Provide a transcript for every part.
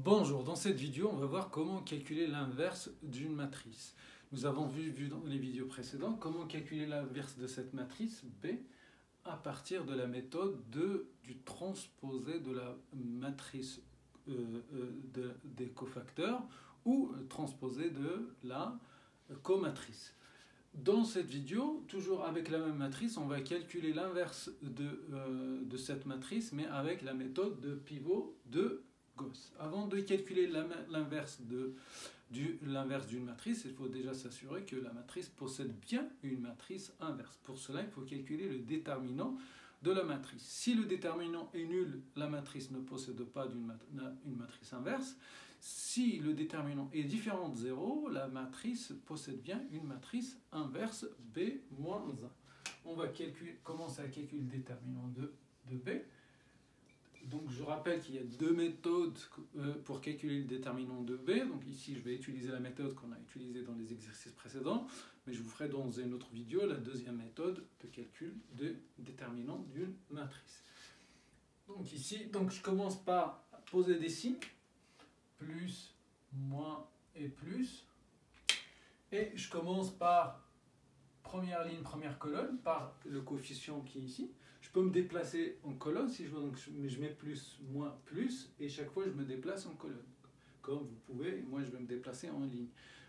Bonjour, dans cette vidéo, on va voir comment calculer l'inverse d'une matrice. Nous avons vu dans les vidéos précédentes comment calculer l'inverse de cette matrice B à partir de la méthode du transposé de la matrice des cofacteurs ou transposé de la comatrice. Dans cette vidéo, toujours avec la même matrice, on va calculer l'inverse de cette matrice, mais avec la méthode de pivot de Gauss. Avant de calculer l'inverse d'une matrice, il faut déjà s'assurer que la matrice possède bien une matrice inverse. Pour cela, il faut calculer le déterminant de la matrice. Si le déterminant est nul, la matrice ne possède pas une matrice inverse. Si le déterminant est différent de 0, la matrice possède bien une matrice inverse B-1. On va commencer à calculer le déterminant de B. Donc je rappelle qu'il y a deux méthodes pour calculer le déterminant de B. Donc ici je vais utiliser la méthode qu'on a utilisée dans les exercices précédents, mais je vous ferai dans une autre vidéo la deuxième méthode de calcul du déterminant d'une matrice. Donc ici, je commence par poser des signes, plus, moins et plus. Et je commence par première ligne, première colonne, par le coefficient qui est ici. Je peux me déplacer en colonne si je veux, donc je mets plus, moins, plus, et chaque fois je me déplace en colonne. Comme vous pouvez, moi je vais me déplacer en ligne.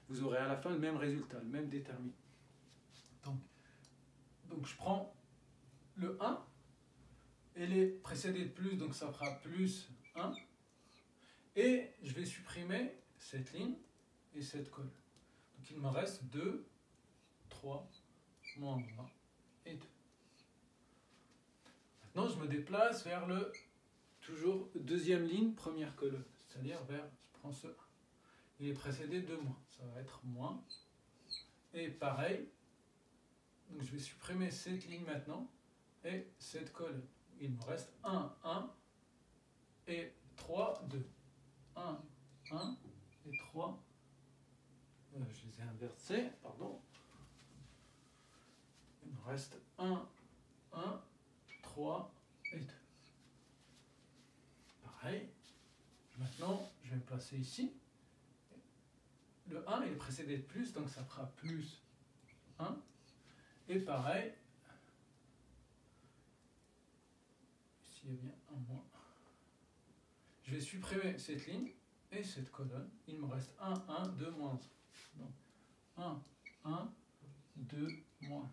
Vous aurez à la fin le même résultat, le même déterminant. Donc je prends le 1, elle est précédée de plus, donc ça fera plus 1. Et je vais supprimer cette ligne et cette colonne. Donc il me reste 2, 3, moins 1 et 2. Maintenant, je me déplace vers le toujours deuxième ligne, première colonne. C'est-à-dire vers, je prends ce 1. Il est précédé de moins. Ça va être moins. Et pareil, donc je vais supprimer cette ligne maintenant et cette colonne. Il me reste 1, 1 et 3, 2. 1, 1 et 3. Je les ai inversés, pardon. Il me reste 1, 1, 3 et 2. Pareil. Maintenant, je vais me placer ici. Le 1 est précédé de plus, donc ça fera plus 1. Et pareil, ici il y a bien un moins. Je vais supprimer cette ligne et cette colonne. Il me reste 1, 1, 2, moins 1. Donc 1, 1, 2, moins 1.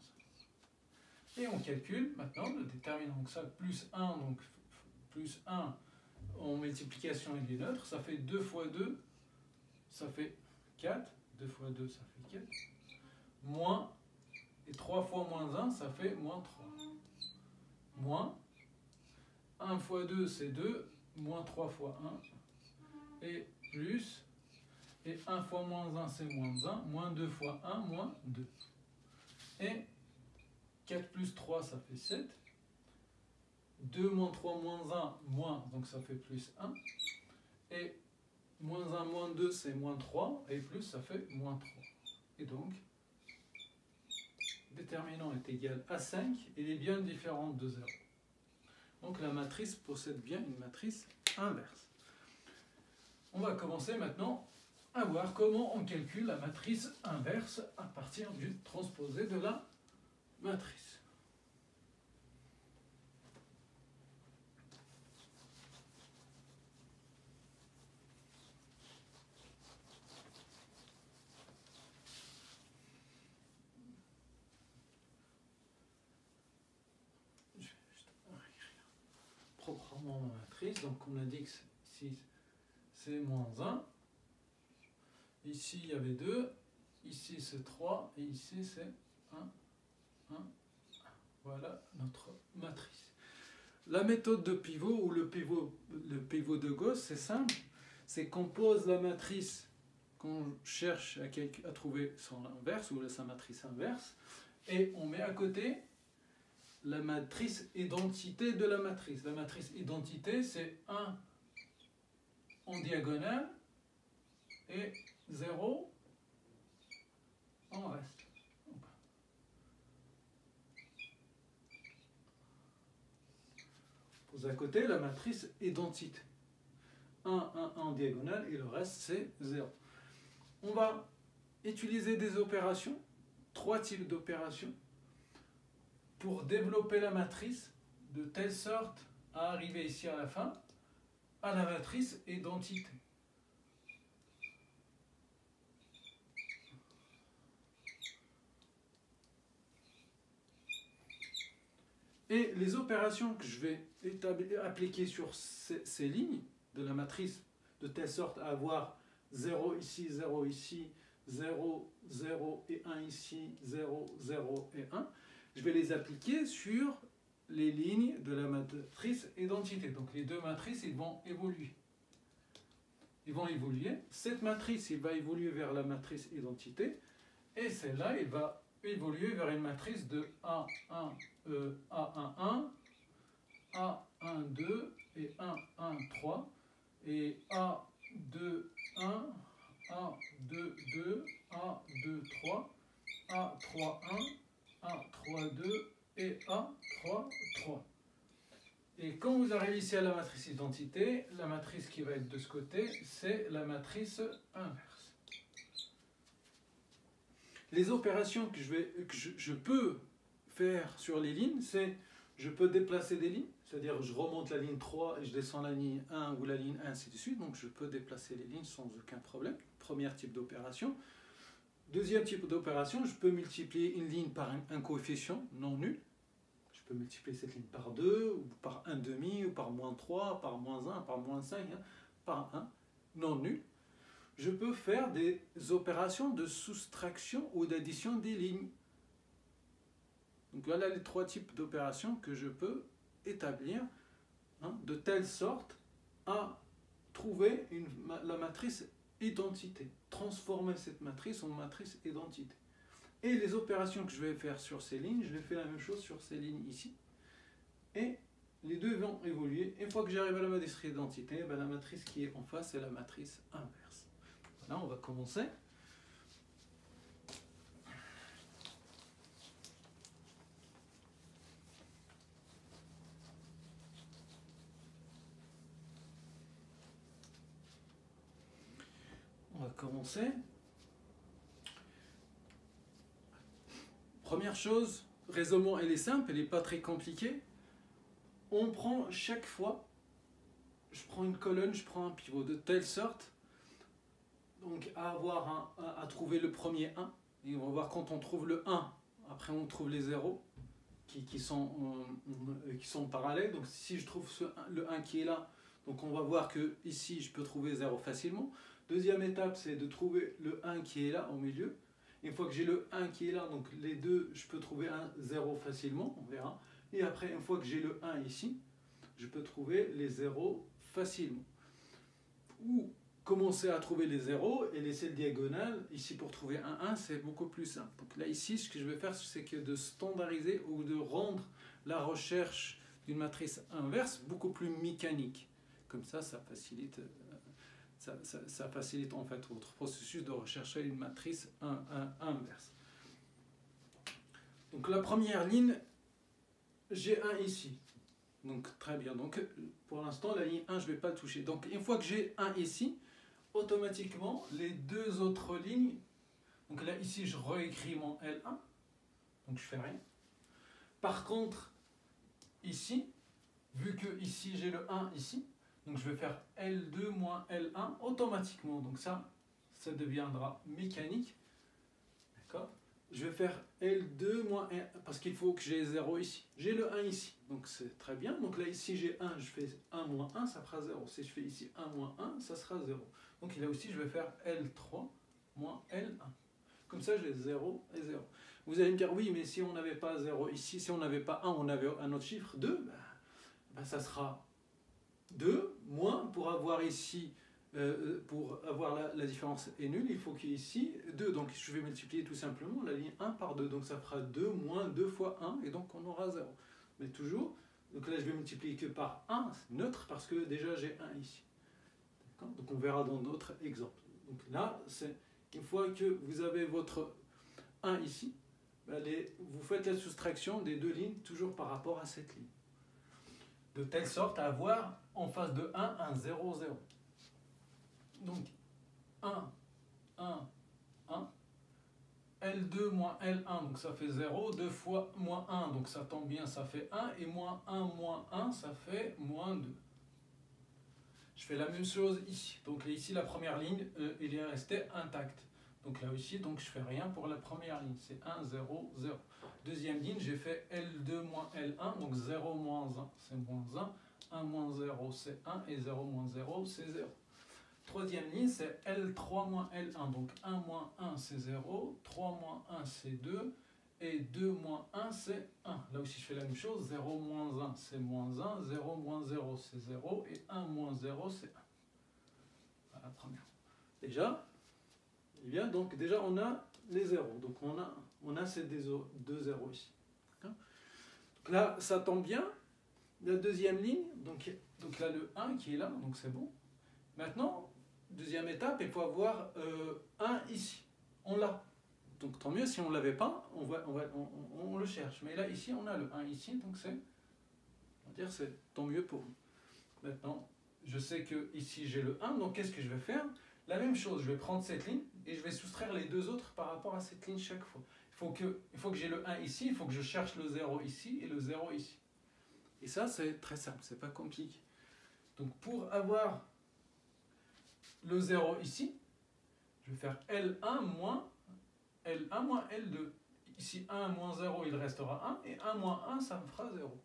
Et on calcule maintenant le déterminant. Donc ça, plus 1, donc plus 1 en multiplication il est neutre. Ça fait 2 fois 2, ça fait 4. 2 fois 2, ça fait 4. Moins, et 3 fois moins 1, ça fait moins 3. Moins, 1 fois 2, c'est 2. Moins 3 fois 1. Et plus, et 1 fois moins 1, c'est moins 1. Moins 2 fois 1, moins 2. Et 4 plus 3, ça fait 7. 2 moins 3 moins 1, moins, donc ça fait plus 1. Et moins 1 moins 2, c'est moins 3. Et plus, ça fait moins 3. Et donc, déterminant est égal à 5. Il est bien différent de 0. Donc la matrice possède bien une matrice inverse. On va commencer maintenant à voir comment on calcule la matrice inverse à partir du transposé de la matrice. Je vais juste écrire proprement ma matrice. Donc on a dit que ici c'est moins 1. Ici il y avait 2. Ici c'est 3. Et ici c'est 1, 1. Voilà notre matrice. La méthode de pivot ou le pivot de Gauss, c'est simple. C'est qu'on pose la matrice qu'on cherche à trouver son inverse ou sa matrice inverse et on met à côté la matrice identité de la matrice. La matrice identité, c'est 1 en diagonale et 0 en reste. On pose à côté la matrice identité. 1, 1, 1, diagonale et le reste c'est 0. On va utiliser des opérations, 3 types d'opérations, pour développer la matrice de telle sorte à arriver ici à la fin à la matrice identité. Et les opérations que je vais appliquer sur ces lignes de la matrice, de telle sorte à avoir 0 ici, 0 ici, 0, 0 et 1 ici, 0, 0 et 1, je vais les appliquer sur les lignes de la matrice identité. Donc les deux matrices, ils vont évoluer. Ils vont évoluer. Cette matrice, il va évoluer vers la matrice identité, et celle-là, il va évoluer vers une matrice de A1, A11, A12 et 1, 1, 3, et A21, A22, A23, A31, A32 et A33. Et quand vous arrivez ici à la matrice identité, la matrice qui va être de ce côté, c'est la matrice inverse. Les opérations que je peux faire sur les lignes, c'est je peux déplacer des lignes, c'est-à-dire je remonte la ligne 3 et je descends la ligne 1 ou la ligne 1, ainsi de suite, donc je peux déplacer les lignes sans aucun problème. Premier type d'opération. Deuxième type d'opération, je peux multiplier une ligne par un coefficient non nul. Je peux multiplier cette ligne par 2, ou par 1,5, ou par moins 3, par moins 1, par moins 5, par 1, non nul. Je peux faire des opérations de soustraction ou d'addition des lignes. Donc voilà les 3 types d'opérations que je peux établir de telle sorte à trouver la matrice identité, transformer cette matrice en matrice identité. Et les opérations que je vais faire sur ces lignes, je vais faire la même chose sur ces lignes ici. Et les deux vont évoluer. Une fois que j'arrive à la matrice identité, ben la matrice qui est en face, c'est la matrice inverse. Voilà, on va commencer. On va commencer. Première chose, raisonnement, elle est simple, elle n'est pas très compliquée. On prend chaque fois, je prends une colonne, je prends un pivot, de telle sorte donc à trouver le premier 1. Et on va voir quand on trouve le 1, après on trouve les 0 qui sont parallèles. Donc si je trouve le 1 qui est là, donc on va voir que ici je peux trouver 0 facilement. Deuxième étape, c'est de trouver le 1 qui est là au milieu. Une fois que j'ai le 1 qui est là, donc les deux, je peux trouver un 0 facilement, on verra. Et après, une fois que j'ai le 1 ici, je peux trouver les 0 facilement. Ou commencer à trouver les 0 et laisser le diagonale. Ici, pour trouver un 1, c'est beaucoup plus simple. Donc là, ici, ce que je vais faire, c'est que de standardiser ou de rendre la recherche d'une matrice inverse beaucoup plus mécanique. Comme ça, ça facilite en fait votre processus de rechercher une matrice inverse. Donc la première ligne, j'ai 1 ici. Donc très bien. Donc pour l'instant, la ligne 1, je ne vais pas le toucher. Donc une fois que j'ai 1 ici, automatiquement, les deux autres lignes, donc là ici, je réécris mon L1, donc je fais rien. Par contre, ici, vu que ici j'ai le 1 ici, donc je vais faire L2 moins L1 automatiquement. Donc ça deviendra mécanique. D'accord ? Je vais faire L2 moins 1, parce qu'il faut que j'ai 0 ici. J'ai le 1 ici, donc c'est très bien. Donc là ici j'ai 1, je fais 1 moins 1, ça fera 0. Si je fais ici 1 moins 1, ça sera 0. Donc là aussi je vais faire L3 moins L1. Comme ça j'ai 0 et 0. Vous allez me dire, oui, mais si on n'avait pas 0 ici, si on n'avait pas 1, on avait un autre chiffre, 2, ça sera 2 moins, pour avoir ici, pour avoir la différence est nulle, il faut qu'ici 2. Donc je vais multiplier tout simplement la ligne 1 par 2. Donc ça fera 2 moins 2 fois 1, et donc on aura 0. Mais toujours, donc là je vais multiplier que par 1, neutre, parce que déjà j'ai 1 ici. Donc on verra dans d'autres exemples. Donc là, c'est une fois que vous avez votre 1 ici, vous faites la soustraction des deux lignes toujours par rapport à cette ligne. De telle sorte à avoir en face de 1 un 0, 0. Donc 1, 1, 1. L2 moins L1, donc ça fait 0. 2 fois moins 1, donc ça tombe bien, ça fait 1. Et moins 1, ça fait moins 2. Je fais la même chose ici. Donc ici, la première ligne, il est resté intact. Donc là aussi, donc je fais rien pour la première ligne. C'est 1, 0, 0. Deuxième ligne, j'ai fait L2 moins L1. Donc 0 moins 1, c'est moins 1. 1 moins 0, c'est 1. Et 0 moins 0, c'est 0. Troisième ligne, c'est L3 moins L1. Donc 1 moins 1, c'est 0. 3 moins 1, c'est 2. Et 2 moins 1, c'est 1. Là aussi, je fais la même chose. 0 moins 1, c'est moins 1. 0 moins 0, c'est 0. Et 1 moins 0, c'est 1. Voilà, première. Déjà, eh bien, donc, déjà, on a les zéros. Donc, on a ces deux zéros ici. Donc là, ça tombe bien. La deuxième ligne, donc là, le 1 qui est là, donc c'est bon. Maintenant, deuxième étape, il faut avoir 1 ici. On l'a. Donc tant mieux, si on ne l'avait pas, on le cherche. Mais là, ici, on a le 1 ici, donc c'est, on va dire, c'est tant mieux pour nous. Maintenant, je sais que ici, j'ai le 1, donc qu'est-ce que je vais faire? La même chose, je vais prendre cette ligne et je vais soustraire les deux autres par rapport à cette ligne chaque fois. Il faut que j'ai le 1 ici, il faut que je cherche le 0 ici et le 0 ici. Et ça, c'est très simple, c'est pas compliqué. Donc pour avoir le 0 ici, je vais faire L1 moins L2. Ici, 1 moins 0, il restera 1, et 1 moins 1, ça me fera 0.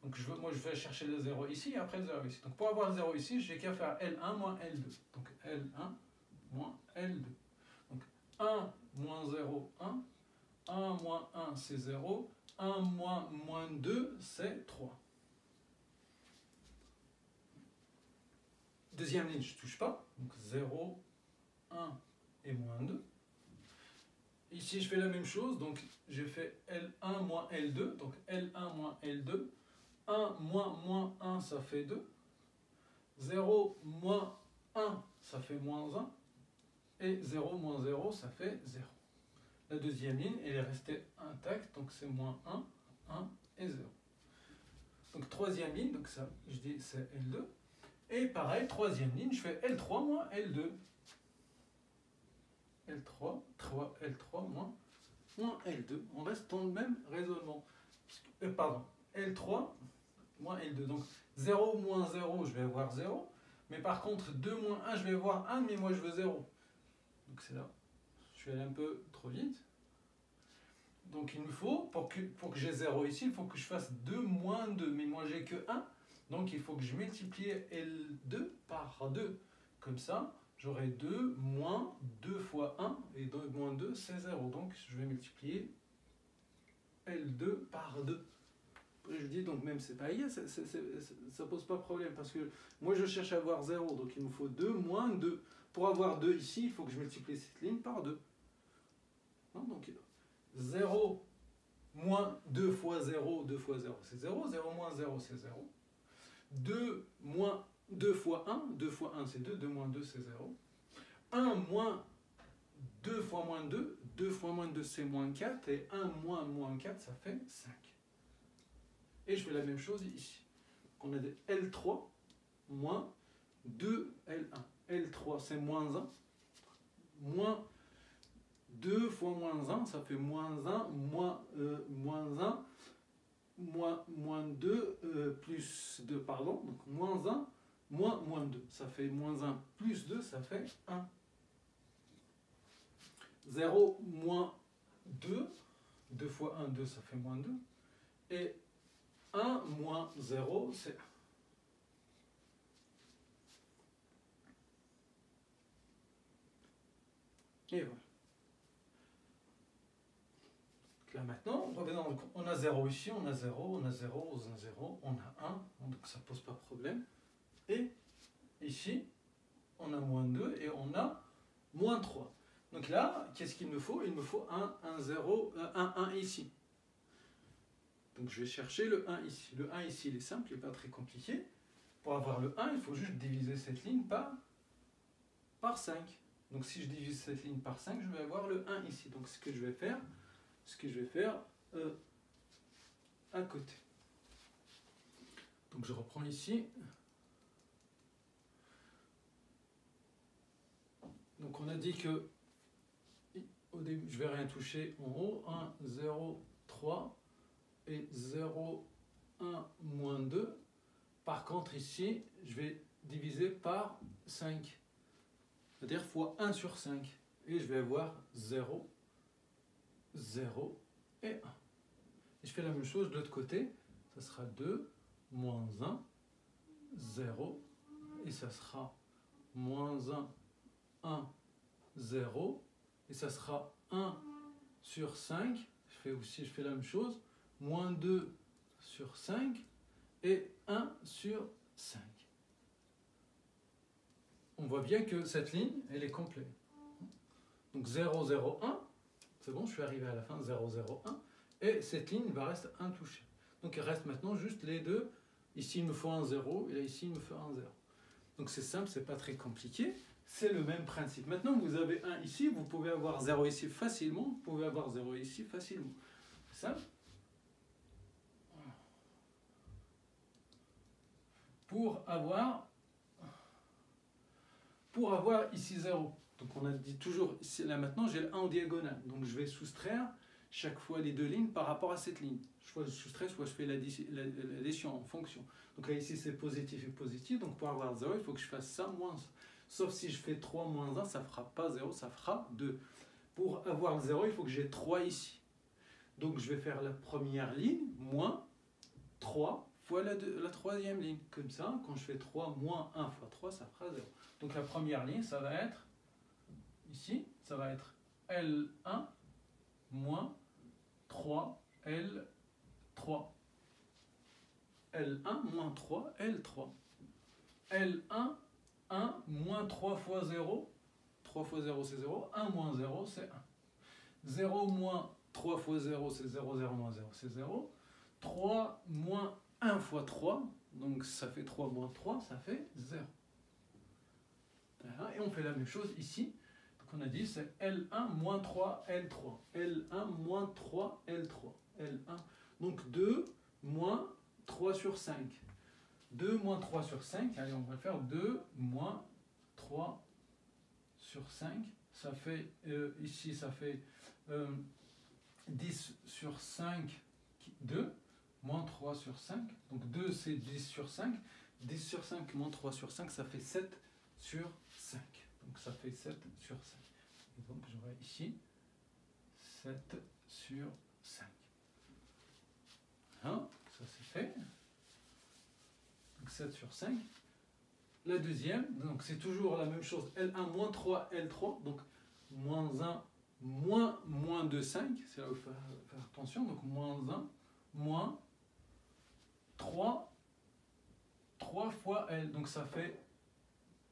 Donc moi, je vais chercher le 0 ici, et après le 0 ici. Donc pour avoir le 0 ici, j'ai qu'à faire L1 moins L2. Donc L1 moins L2. Donc 1 moins 0, 1. 1 moins 1, c'est 0. 1 moins 2, c'est 3. Deuxième ligne, je ne touche pas. Donc 0, 1 et moins 2. Ici, je fais la même chose. Donc j'ai fait L1 moins L2. Donc L1 moins L2. 1 moins 1, ça fait 2. 0 moins 1, ça fait moins 1. Et 0 moins 0, ça fait 0. La deuxième ligne, elle est restée intacte. Donc c'est moins 1, 1 et 0. Donc troisième ligne, donc ça, je dis c'est L2. Et pareil, troisième ligne, je fais L3 moins L2. L3, L3 moins L2. On reste dans le même raisonnement. Pardon, L3 moins L2. Donc 0 moins 0, je vais avoir 0. Mais par contre, 2 moins 1, je vais avoir 1, mais moi je veux 0. Donc c'est là. Je suis allé un peu trop vite. Donc il me faut, pour que j'ai 0 ici, il faut que je fasse 2 moins 2. Mais moi j'ai que 1. Donc il faut que je multiplie L2 par 2. Comme ça, j'aurai 2 moins 2 fois 1. Et 2 moins 2, c'est 0. Donc je vais multiplier L2 par 2. Je dis donc même c'est pas égal, ça pose pas de problème. Parce que moi je cherche à avoir 0. Donc il me faut 2 moins 2. Pour avoir 2 ici, il faut que je multiplie cette ligne par 2. Non, donc 0 moins 2 fois 0, 2 fois 0, c'est 0. 0 moins 0, c'est 0. 2 moins 2 fois 1, 2 fois 1, c'est 2. 2 moins 2, c'est 0. 1 moins 2 fois moins 2, 2 fois moins 2, c'est moins 4. Et 1 moins 4, ça fait 5. Et je fais la même chose ici. On a des L3 moins 2L1. L3, c'est moins 1. Moins 2 fois moins 1, ça fait moins 1, moins 1, moins 2, plus 2, pardon. Donc moins 1, moins 2. Ça fait moins 1 plus 2, ça fait 1. 0 moins 2. 2 fois 1, 2, ça fait moins 2. Et 1 moins 0, c'est 1. Et voilà. Là maintenant, on a 0 ici, on a 0, on a 0, on a 0, on a 1, donc ça ne pose pas de problème. Et ici, on a moins 2 et on a moins 3. Donc là, qu'est-ce qu'il me faut? Il me faut un 0, un 1 ici. Donc je vais chercher le 1 ici. Le 1 ici, il est simple, il n'est pas très compliqué. Pour avoir le 1, il faut juste diviser cette ligne par 5. Donc si je divise cette ligne par 5, je vais avoir le 1 ici. Donc ce que je vais faire à côté. Donc je reprends ici. Donc on a dit que au début, je ne vais rien toucher en haut. 1, 0, 3 et 0, 1, moins 2. Par contre, ici, je vais diviser par 5. C'est-à-dire fois 1 sur 5. Et je vais avoir 0, 0 et 1. Et je fais la même chose de l'autre côté. Ça sera 2, moins 1, 0. Et ça sera moins 1, 1, 0. Et ça sera 1 sur 5. Je fais la même chose. Moins 2 sur 5. Et 1 sur 5. On voit bien que cette ligne, elle est complète. Donc 0, 0, 1. C'est bon, je suis arrivé à la fin. 0, 0, 1. Et cette ligne va rester intouchée. Donc il reste maintenant juste les deux. Ici, il me faut un 0. Et là, ici, il me faut un 0. Donc c'est simple, c'est pas très compliqué. C'est le même principe. Maintenant, vous avez 1 ici, vous pouvez avoir 0 ici facilement, vous pouvez avoir 0 ici facilement. C'est simple. Pour avoir ici 0. Donc on a dit toujours, là maintenant j'ai le 1 en diagonale. Donc je vais soustraire chaque fois les deux lignes par rapport à cette ligne. Soit je soustrais, soit je fais l'addition en fonction. Donc là ici c'est positif et positif. Donc pour avoir 0, il faut que je fasse ça moins. Sauf si je fais 3 moins 1, ça ne fera pas 0, ça fera 2. Pour avoir 0, il faut que j'ai 3 ici. Donc je vais faire la première ligne, moins 3 fois la troisième ligne. Comme ça, quand je fais 3 moins 1 fois 3, ça fera 0. Donc la première ligne, ça va être, ici, ça va être L1 moins 3L3. L1 moins 3, L3. L1, 1 moins 3 fois 0. 3 fois 0, c'est 0. 1 moins 0, c'est 1. 0 moins 3 fois 0, c'est 0. 0 moins 0, c'est 0. 3 moins 1 fois 3, donc ça fait 3 moins 3, ça fait 0. Voilà, et on fait la même chose ici. Donc on a dit c'est L1 moins 3, L3. L1 moins 3, L3. L1. Donc 2 moins 3 sur 5. 2 moins 3 sur 5, allez on va faire 2 moins 3 sur 5. Ça fait, ici ça fait 10 sur 5, 2. Moins 3 sur 5, donc 2 c'est 10 sur 5, 10 sur 5 moins 3 sur 5, ça fait 7 sur 5, donc ça fait 7 sur 5, et donc j'aurai ici 7 sur 5, hein, ça c'est fait, donc 7 sur 5, la deuxième, donc c'est toujours la même chose, L1 moins 3, L3, donc moins 1, moins 2, 5, c'est là où il faut faire attention, donc moins 1, moins 3 fois L, donc ça fait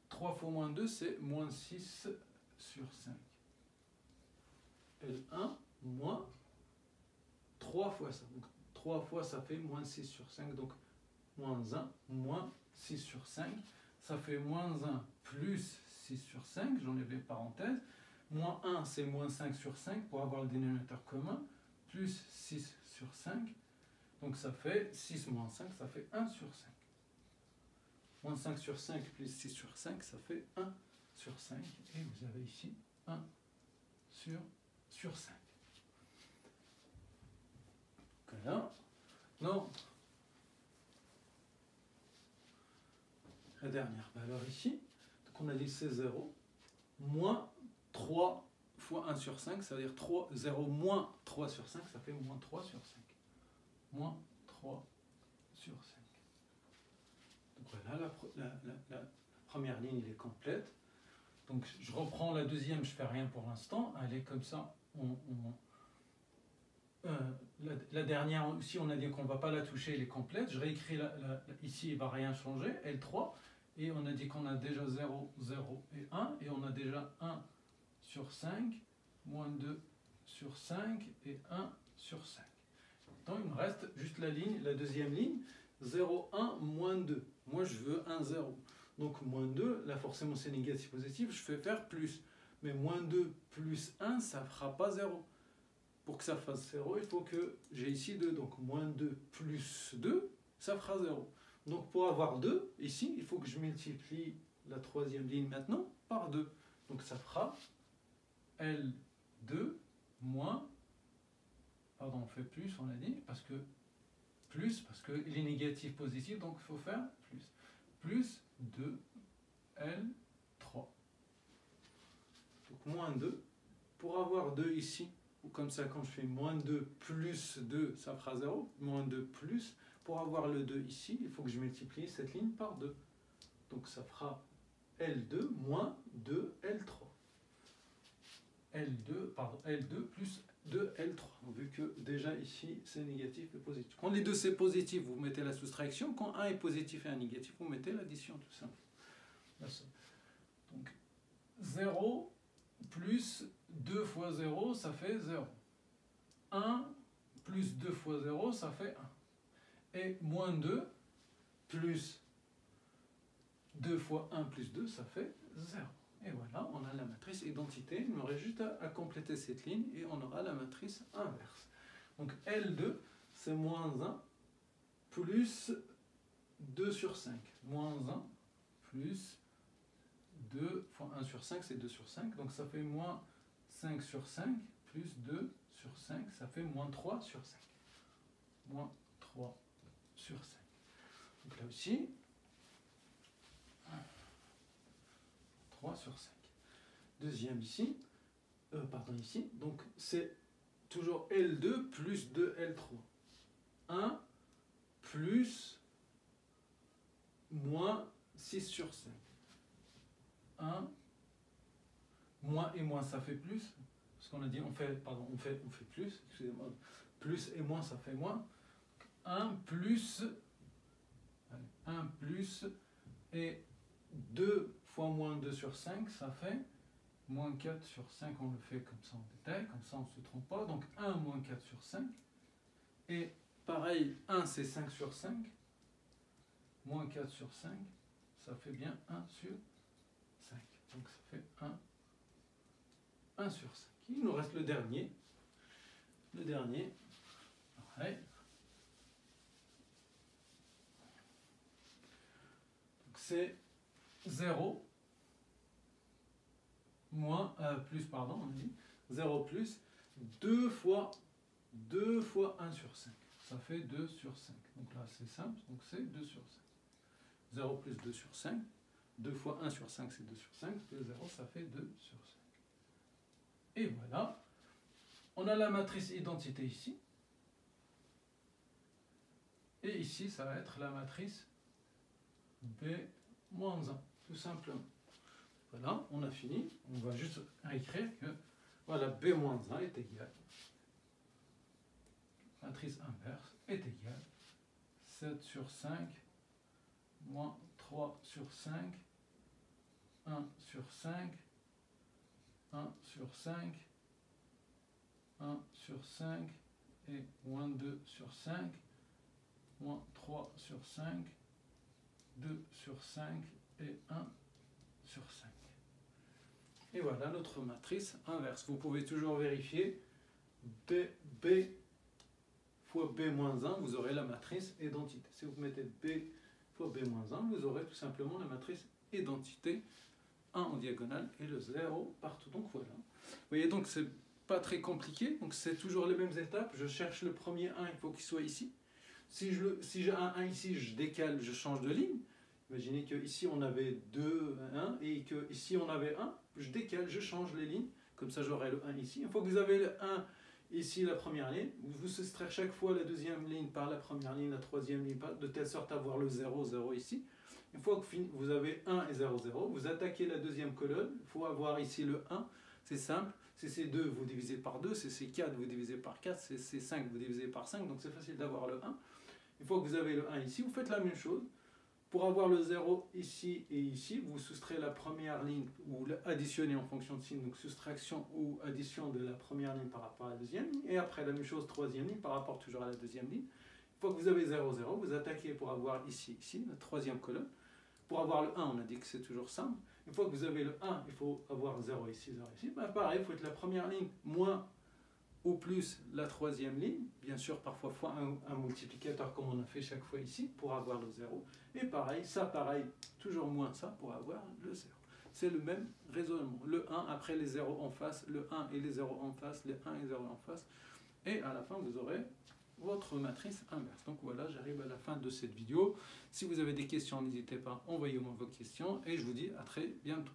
3 fois moins 2, c'est moins 6 sur 5. L1 moins 3 fois ça. Donc 3 fois ça fait moins 6 sur 5, donc moins 1 moins 6 sur 5. Ça fait moins 1 plus 6 sur 5, j'enlève les parenthèses. Moins 1 c'est moins 5 sur 5 pour avoir le dénominateur commun, plus 6 sur 5. Donc ça fait 6 moins 5, ça fait 1 sur 5. Moins 5 sur 5 plus 6 sur 5, ça fait 1 sur 5. Et vous avez ici 1 sur 5. Voilà. Non. La dernière valeur ici. Donc on a dit c'est 0. Moins 3 fois 1 sur 5, ça veut dire 0 moins 3 sur 5, ça fait moins 3 sur 5. Moins 3 sur 5. Donc voilà, la première ligne elle est complète. Donc je reprends la deuxième, je ne fais rien pour l'instant. Elle est comme ça. La dernière aussi, on a dit qu'on ne va pas la toucher, elle est complète. Je réécris ici, il ne va rien changer, L3. Et on a dit qu'on a déjà 0, 0 et 1. Et on a déjà 1 sur 5, moins 2 sur 5 et 1 sur 5. Donc il me reste juste la deuxième ligne, 0, 1, moins 2. Moi je veux 1, 0. Donc moins 2, là forcément c'est négatif, positif, je fais faire plus. Mais moins 2 plus 1, ça ne fera pas 0. Pour que ça fasse 0, il faut que j'ai ici 2. Donc moins 2 plus 2, ça fera 0. Donc pour avoir 2, ici, il faut que je multiplie la troisième ligne maintenant par 2. Donc ça fera L2 moins, pardon, on fait plus, on a dit, parce que il est négatif positif, donc il faut faire plus 2L3. Donc moins 2. Pour avoir 2 ici, ou comme ça, quand je fais moins 2 plus 2, ça fera 0. Moins 2 plus. Pour avoir le 2 ici, il faut que je multiplie cette ligne par 2. Donc ça fera L2 moins 2L3. L2 plus 2L3. Vu que déjà ici, c'est négatif et positif. Quand les deux c'est positif, vous mettez la soustraction. Quand un est positif et un négatif, vous mettez l'addition, tout simplement. Donc 0 plus 2 fois 0, ça fait 0. 1 plus 2 fois 0, ça fait 1. Et moins 2 plus 2 fois 1 plus 2, ça fait 0. Et voilà, on a la matrice identité. Il me reste juste à compléter cette ligne et on aura la matrice inverse. Donc L2, c'est moins 1 plus 2 sur 5. Moins 1 plus 2 fois 1 sur 5, c'est 2 sur 5. Donc ça fait moins 5 sur 5 plus 2 sur 5, ça fait moins 3 sur 5. Moins 3 sur 5. Donc là aussi, 3 sur 5. Deuxième ici, ici, donc c'est toujours L2 plus 2L3. 1 plus moins 6 sur 5. 1, moins et moins ça fait plus, parce qu'on a dit on fait plus, excusez-moi, plus et moins ça fait moins. 1 plus et 2 fois moins 2 sur 5, ça fait moins 4 sur 5, on le fait comme ça en détail, comme ça on ne se trompe pas. Donc 1 moins 4 sur 5. Et pareil, 1 c'est 5 sur 5. Moins 4 sur 5, ça fait bien 1 sur 5. Donc ça fait 1 sur 5. Il nous reste le dernier. Le dernier, pareil. Donc c'est 0 moins, plus, pardon, on dit 0 plus 2 fois 1 sur 5. Ça fait 2 sur 5. Donc là, c'est simple, donc c'est 2 sur 5. 0 plus 2 sur 5. 2 fois 1 sur 5, c'est 2 sur 5. Plus 0, ça fait 2 sur 5. Et voilà. On a la matrice identité ici. Et ici, ça va être la matrice B-1, tout simplement. Voilà, on a fini. On va juste écrire que voilà, B-1 est égal. Matrice inverse est égale 7 sur 5 moins 3 sur 5, 1 sur 5, 1 sur 5, 1 sur 5 et moins 2 sur 5, moins 3 sur 5, 2 sur 5 et 1 sur 5. Et voilà notre matrice inverse. Vous pouvez toujours vérifier B fois B-1, vous aurez la matrice identité. Si vous mettez B fois B-1, vous aurez tout simplement la matrice identité 1 en diagonale et le 0 partout. Donc voilà. Vous voyez, donc c'est pas très compliqué. Donc c'est toujours les mêmes étapes. Je cherche le premier 1, il faut qu'il soit ici. Si j'ai un 1 ici, je décale, je change de ligne. Imaginez qu'ici on avait 2, 1 et qu'ici on avait 1. Je décale, je change les lignes. Comme ça j'aurai le 1 ici. Une fois que vous avez le 1 ici, la première ligne, vous soustraire chaque fois la deuxième ligne par la première ligne, la troisième ligne, de telle sorte à avoir le 0, 0 ici. Une fois que vous avez 1 et 0, 0, vous attaquez la deuxième colonne. Il faut avoir ici le 1. C'est simple. Si c'est 2, vous divisez par 2. Si c'est 4, vous divisez par 4. Si c'est 5, vous divisez par 5. Donc c'est facile d'avoir le 1. Une fois que vous avez le 1 ici, vous faites la même chose. Pour avoir le 0 ici et ici, vous soustrayez la première ligne ou additionnez en fonction de signe, donc soustraction ou addition de la première ligne par rapport à la deuxième ligne. Et après, la même chose, troisième ligne par rapport toujours à la deuxième ligne. Une fois que vous avez 0, 0, vous attaquez pour avoir ici, la troisième colonne. Pour avoir le 1, on a dit que c'est toujours simple. Une fois que vous avez le 1, il faut avoir 0 ici, 0 ici. Ben pareil, il faut être la première ligne moins ou plus la troisième ligne, bien sûr parfois fois un multiplicateur comme on a fait chaque fois ici pour avoir le 0, et pareil, ça pareil, toujours moins ça pour avoir le 0. c'est le même raisonnement. Le 1 après les 0 en face, le 1 et les 0 en face, les 1 et les 0 en face. Et à la fin, vous aurez votre matrice inverse. Donc voilà, j'arrive à la fin de cette vidéo. Si vous avez des questions, n'hésitez pas, envoyez-moi vos questions et je vous dis à très bientôt.